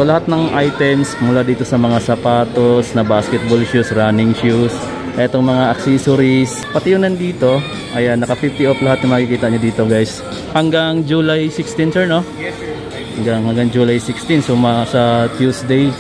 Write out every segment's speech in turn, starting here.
So lahat ng items mula dito sa mga sapatos na basketball shoes, running shoes, etong mga accessories, pati yung nandito, ayan, naka 50 off lahat na makikita nyo dito guys. Hanggang July 16 sir, no? Yes sir. Hanggang July 16, so sa Tuesday.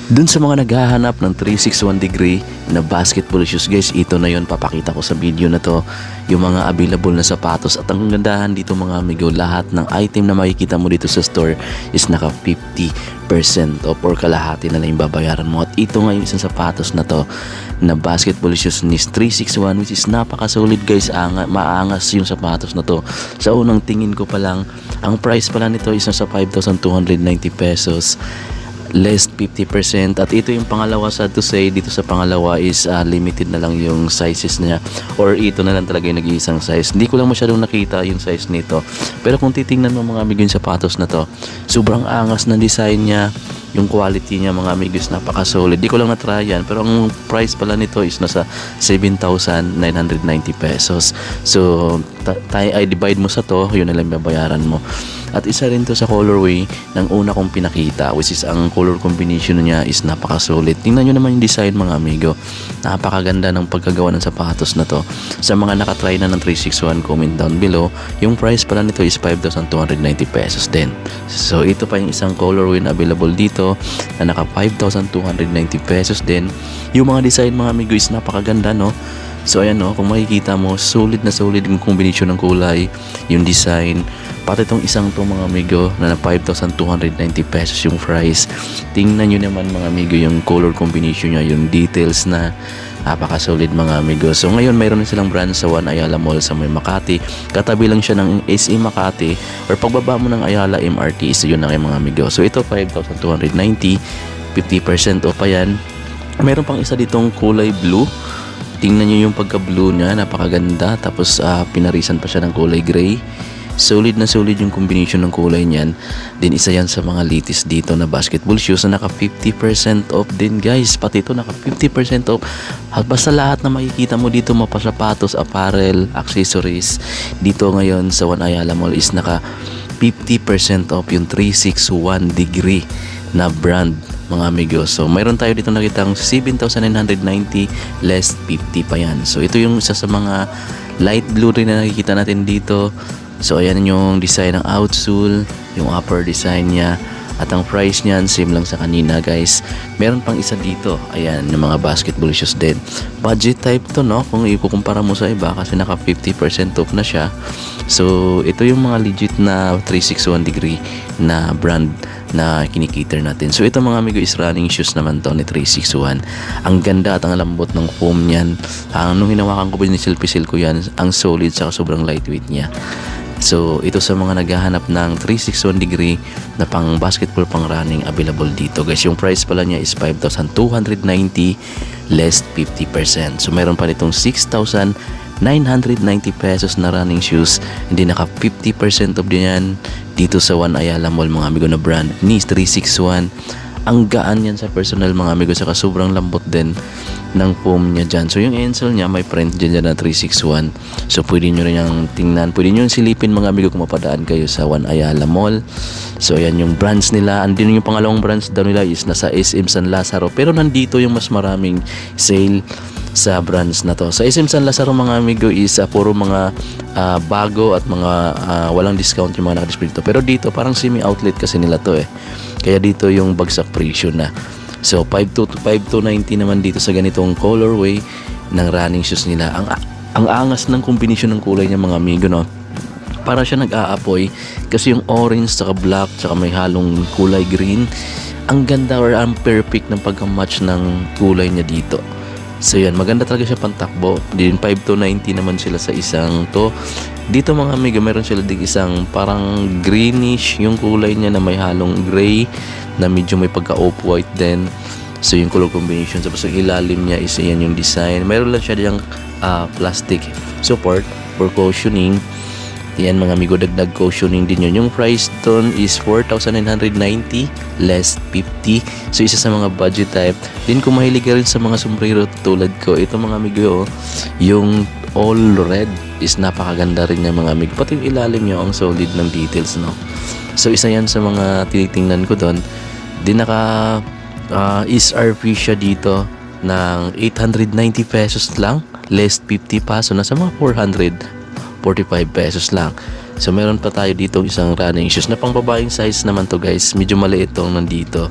Dun sa mga naghahanap ng 361 degree na basketball shoes guys, ito na yon, papakita ko sa video na to yung mga available na sapatos. At ang gandahan dito mga amigo, lahat ng item na makikita mo dito sa store is naka 50% off or kalahati na lang yung babayaran mo. At ito nga yung isang sapatos na to na basketball shoes ni 361, which is napaka-solid guys. Maangas yung sapatos na to. Sa unang tingin ko pa lang, ang price pala nito is nasa 5,290 pesos, less 50%. At ito yung pangalawa, sad to say, dito sa pangalawa is limited na lang yung sizes niya, or ito na lang talaga yung nag-iisang size. Hindi ko lang masyadong nakita yung size nito, pero kung titingnan mo mga amigo yung sapatos na to, sobrang angas ng design niya, yung quality niya mga amigos, napaka-solid. Di ko lang na-try yan, pero ang price pala nito is nasa 7,990 pesos. So, I divide mo sa to, yun na lang babayaran mo. At isa rin to sa colorway ng una kong pinakita, which is ang color combination niya is napaka-solid. Tingnan nyo naman yung design mga amigo. Napakaganda ng pagkagawa ng sapatos na to. Sa mga nakatry na ng 361, comment down below. Yung price pala nito is 5,290 pesos din. So, ito pa yung isang colorway na available dito na naka 5,290 pesos din. Yung mga design mga amigo is napakaganda, no? So ayan, no, kung makikita mo, solid na solid yung combination ng kulay, yung design, pati itong isang to mga amigo na 5,290 pesos yung price. Tingnan nyo naman mga amigo yung color combination nya, yung details na napaka-solid mga amigo. So ngayon mayroon na silang branch sa One Ayala Mall sa may Makati. Katabi lang siya ng SM Makati, or pagbaba mo ng Ayala MRT, so yun na kayo mga amigo. So ito 5,290, 50% off pa yan. Meron pang isa ditong kulay blue. Tingnan nyo yung pagka-blue niya, napakaganda. Tapos pinarisan pa siya ng kulay gray. Solid na solid yung combination ng kulay niyan. Din isa yan sa mga latest dito na basketball shoes na naka 50% off din guys. Pati ito naka 50% off. Basta lahat na makikita mo dito, mapasapatos, apparel, accessories, dito ngayon sa One Ayala Mall is naka 50% off yung 361 degree na brand mga amigo. So mayroon tayo dito nakitang 7,990 less 50 pa yan. So ito yung isa sa mga light blue rin na nakikita natin dito. So ayan yung design ng outsole, yung upper design niya, at ang price niyan same lang sa kanina guys. Meron pang isa dito, ayan yung mga basketball shoes din. Budget type to, no, kung ikukumpara mo sa iba, kasi naka 50% off na siya. So ito yung mga legit na 361 degree na brand na kinikiter natin. So ito mga amigo is running shoes naman to ni 361. Ang ganda at ang lambot ng foam niyan. Nung hinawakan ko, binisilpisil ko yan, ang solid saka sobrang lightweight niya. So ito sa mga naghahanap ng 361 degree na pang basketball, pang running, available dito guys. Yung price pala niya is 5,290 less 50%. So meron pa nitong 6,990 pesos na running shoes, hindi naka 50% off din yan dito sa One Ayala Mall mga amigo, na brand ni 361. Ang gaan yan sa personal mga amigo, saka sobrang lambot din ng foam niya dyan. So yung insole niya may print dyan na 361. So pwede nyo rin yung tingnan, pwede nyo silipin mga amigo kung mapadaan kayo sa One Ayala Mall. So ayan yung brands nila. Andin yung pangalawang brands daw nila is nasa SM San Lazaro, pero nandito yung mas maraming sale sa brands na to. Sa SM San Lazaro mga amigo is puro mga bago at mga walang discount yung mga nakadisplay dito. Pero dito parang semi-outlet kasi nila to eh. Kaya dito yung bagsak presyo na. So 5,290 naman dito sa ganitong colorway ng running shoes nila. Ang angas ng kombinasyon ng kulay niya mga amigo, no. Para siya nag-aapoy kasi yung orange saka black saka may halong kulay green. Ang ganda, or ang perfect ng pagka-match ng kulay niya dito. So yan, maganda talaga siya pantakbo. Din 5,290 naman sila sa isang to. Dito mga amigo, meron sila dig isang parang greenish yung kulay niya na may halong gray na medyo may pagka off-white din. So yung color combination, tapos yung ilalim niya is yan yung design. Meron lang siya diyang plastic support for cautioning. Yan mga amigo, dagdag cautioning din yun. Yung price doon is 4,990 less 50. So isa sa mga budget type. Din kung mahilig ka rin sa mga sombrero tulad ko, ito mga amigo, yung all red is napakaganda rin niya mga amigo. Pati yung ilalim niya ang solid ng details, no? So isa yan sa mga tinitingnan ko doon. Din naka SRP siya dito ng 890 pesos lang, less 50 pa. So nasa mga 445 pesos lang. So meron pa tayo dito isang running shoes na pang babaeng size naman to guys. Medyo maliit tong nandito.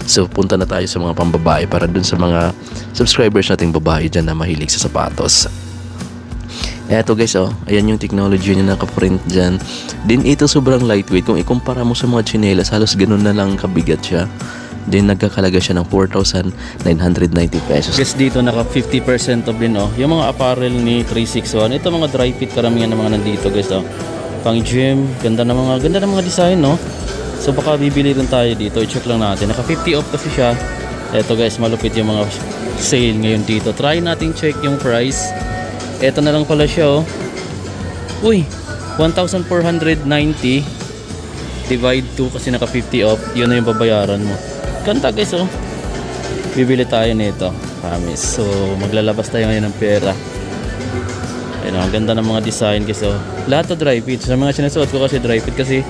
So punta na tayo sa mga pambabae para dun sa mga subscribers nating babae dyan na mahilig sa sapatos. Eto guys, oh, ayan yung technology niya naka-print dyan. Din ito sobrang lightweight. Kung ikumpara mo sa mga chinelas, halos ganun na lang kabigat siya. Din nagkakalaga siya ng 4,990 pesos. Guys, dito naka 50% off din, oh. Yung mga apparel ni 361. Ito mga dry fit karamihan ng mga nandito guys, oh. Pang gym, ganda ng mga design, no. So baka bibili rin tayo dito. I-check lang natin. Naka 50 off kasi siya. Ito guys, malupit yung mga sale ngayon dito. Try nating check yung price. Ito na lang pala siya, oh. Uy, 1,490 divide 2 kasi naka 50 off. Yun na yung babayaran mo. Ganda guys, oh. Bibili tayo nito, promise. So maglalabas tayo ngayon ng pera. Ayun, ang ganda ng mga design guys, oh. Lahat to dry fit. Sa mga sinusuot ko kasi dry fit kasi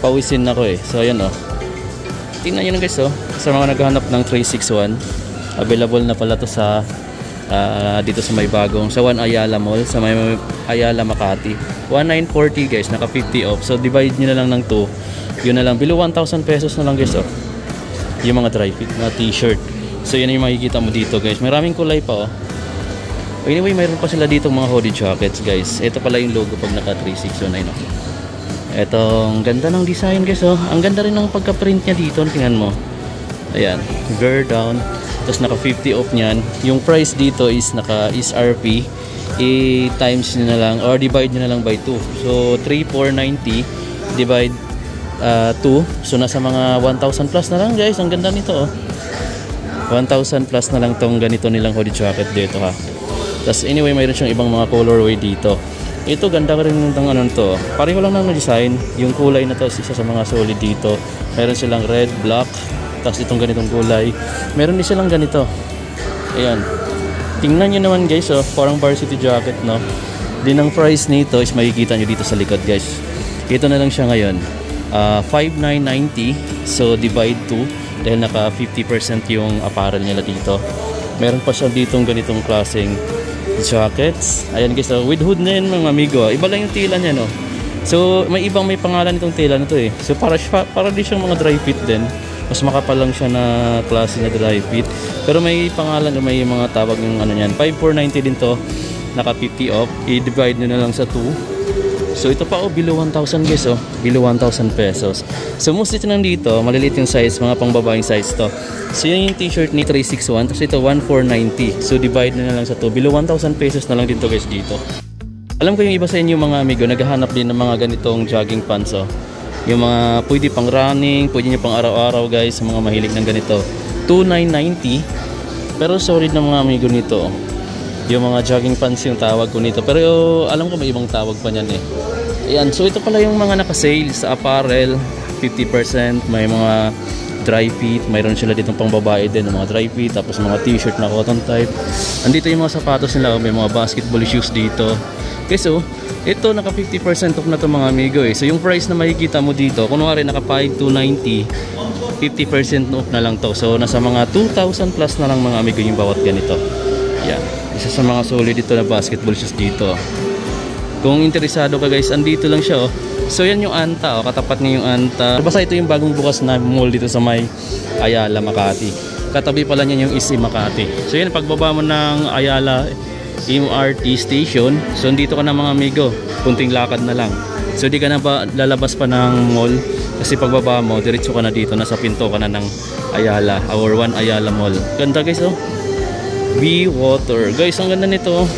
pawisin ako eh. So ayan, oh. Tingnan nyo lang guys, oh. Sa mga naghahanap ng 361, available na pala to sa dito sa may bagong sa One Ayala Mall, sa may Ayala Makati. 1,940 guys, naka 50 off. So divide nyo na lang ng 2. Yun na lang, below 1,000 pesos na lang guys, oh. Yung mga dry fit na t-shirt. So yan yung makikita mo dito guys. Maraming kulay pa, oh. Anyway, mayroon pa sila dito mga hoodie jackets guys. Ito pala yung logo pag naka 369, oh. Etong ganda ng design guys, oh. Ang ganda rin ng pagka-print niya dito. Tingnan mo. Ayan, wear down. Tapos naka 50 off niyan. Yung price dito is naka SRP. I-times nyo na lang or divide nyo na lang by 2. So 3,490 divide 2. So nasa mga 1,000 plus na lang guys. Ang ganda nito, oh. 1,000 plus na lang tong ganito nilang hoodie jacket dito, ha. Tapos anyway, mayroon siyang ibang mga colorway dito. Ito ganda rin ng ano to. Pareho lang ng design. Yung kulay na to is isa sa mga solid dito. Meron silang red, black, tapos itong ganitong kulay. Meron din silang ganito. Ayan. Tingnan nyo naman guys, oh. Parang varsity jacket, no. Din ang price nito is makikita nyo dito sa likod guys. Ito na lang siya ngayon. 5,990. So divide 2 dahil naka 50% yung apparel nila dito. Meron pa siya ditong ganitong klaseng jackets. Ayan guys, oh. With hood na yun mga amigo. Iba lang yung tila niya, no. So may pangalan itong tila na to eh. So para din siyang mga dry fit din. Mas makapal lang siya na klase na dry fit. Pero may pangalan, may mga tawag ng ano niyan. 5,490 din to. Naka 50 off. I-divide nyo na lang sa 2. So ito pa, oh, below 1,000 guys, oh. Below 1,000 pesos. So most ito nandito, maliliit yung size, mga pang babaeng size to. So yun yung t-shirt ni 361. Tapos ito 1,490. So divide na lang sa 2. Below 1,000 pesos na lang din to guys dito. Alam ko yung iba sa inyo mga amigo, naghahanap din ng mga ganitong jogging pants, oh. Yung mga pwede pang running, pwede nyo pang araw-araw guys, sa mga mahilig ng ganito. 2,990. Pero solid na mga amigo nito. Yung mga jogging pants yung tawag ko nito. Pero alam ko may ibang tawag pa niyan eh. Ayan, so ito pala yung mga naka-sale sa apparel. 50%, may mga dry fit. Mayroon sila ditong pang babae din, mga dry fit. Tapos mga t-shirt na cotton type. Andito yung mga sapatos nila, may mga basketball shoes dito. Okay, so ito naka 50% off na to mga amigo eh. So yung price na makikita mo dito, kunwari naka 5,290, 50% off na lang to. So nasa mga 2,000 plus na lang mga amigo yung bawat ganito. Yan, isa sa mga solid dito na basketball shoes dito. Kung interesado ka guys, andito lang siya, oh. So yan yung Anta, oh. Katapat niya yung Anta. Basta ito yung bagong bukas na mall dito sa may Ayala Makati. Katabi pala niya yung Easy Makati. So yan, pagbaba mo ng Ayala MRT station, so dito ka na mga amigo, kunting lakad na lang. So di ka na ba lalabas pa ng mall kasi pagbaba mo diretso ka na dito, nasa pinto ka na ng Ayala, our One Ayala Mall. Ganda guys, oh. Be Water guys, ang ganda nito.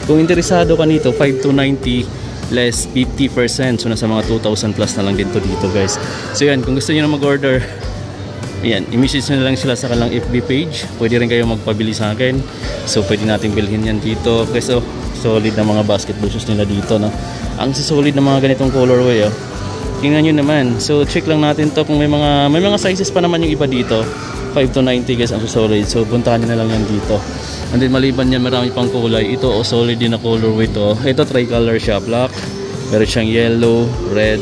Kung interesado ka nito, 5,290 less 50%, so nasa mga 2,000 plus na lang dito guys. So yan, kung gusto niyo na mag-order, ayan, i-message nyo na lang sila sa kanilang FB page. Pwede rin kayo magpabili sa akin. So pwede natin bilhin yan dito. Okay, so solid na mga basketball shoes nila dito, no? Ang solid na mga ganitong colorway, oh. Tingnan nyo naman. So check lang natin to kung may mga sizes pa naman yung iba dito. 5 to 90 guys ang solid. So puntahan nyo na lang yan dito. And then maliban yan, marami pang kulay. Ito solid din na colorway to. Ito tricolor siya, black. Meron siyang yellow, red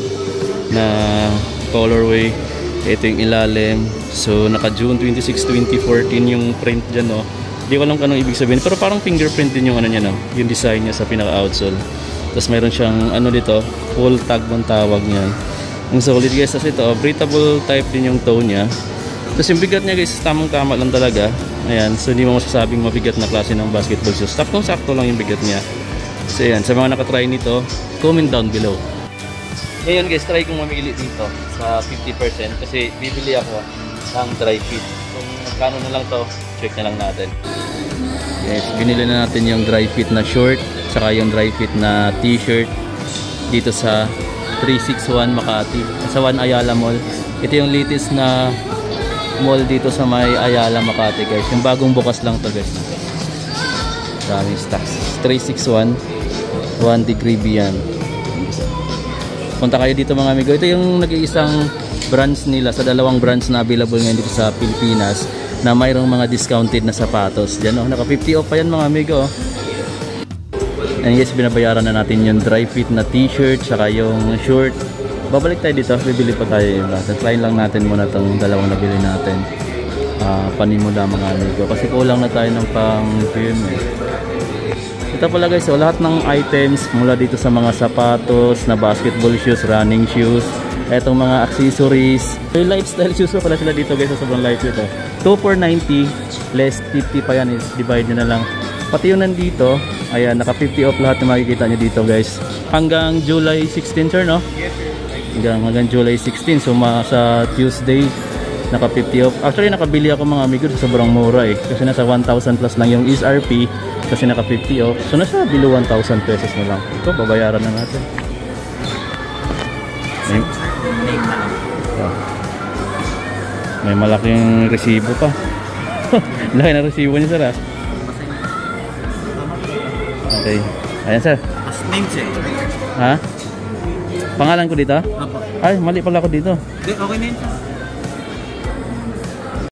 na colorway. Ito yung ilalim. So naka June 26, 2014 yung print dyan, no. Hindi ko alam kung anong ibig sabihin, pero parang fingerprint din yung ano niya, no? Yung design niya sa pinaka outsole. Tapos mayroon siyang ano dito, full tag bang tawag niya. Ang solid guys, kasi ito breathable type din yung toe niya. Tapos yung bigat niya guys, tamang-tama lang talaga. Ayan, so hindi mo masasabing mabigat na klase ng basketball shoes. Saktong-sakto lang yung bigat niya. So ayan, sa mga nakatry nito, comment down below. Ngayon guys, try kong mamili dito sa 50% kasi bibili ako ng dry fit. Kung magkano na lang to, check na lang natin. Yes, binili na natin yung dry fit na short saka yung dry fit na t-shirt dito sa 361 Makati sa One Ayala Mall. Ito yung latest na mall dito sa may Ayala Makati guys, yung bagong bukas lang to guys. Maraming stocks. 361 1 degree beyond. Punta kayo dito mga amigo. Ito yung nag-iisang branch nila sa dalawang branch na available ngayon dito sa Pilipinas na mayroong mga discounted na sapatos. Diyan, oh, naka 50 off pa yan mga amigo. And yes, binabayaran na natin yung dry fit na t-shirt saka yung short. Babalik tayo dito, bibili pa tayo yung lahat. Try lang natin muna itong dalawang nabili natin. Panimula mga amigo kasi kulang na tayo ng pang film eh. Ito pala guys, so lahat ng items mula dito sa mga sapatos na basketball shoes, running shoes, etong mga accessories, yung lifestyle shoes pala sila dito guys, so sobrang light ito. 2,490 less 50 pa yan, is divide nyo na lang. Pati yung nandito, ayan, naka 50 off lahat na makikita nyo dito guys. Hanggang July 16 sir, no? Yes sir. Hanggang July 16, so sa Tuesday, naka 50 off. Actually nakabili ako mga amigo sa sobrang mura eh. Kasi nasa 1,000 plus lang yung SRP, kasi naka 50 off. So nasa below 1,000 pesos na lang. Ito, babayaran na natin. May malaking resibo pa. Laki na resibo niya sir, ah. Okay. Ayan sir. Last name sir. Ha? Pangalan ko dito? Apo. Ay, mali pala ako dito. Okay na yun sir.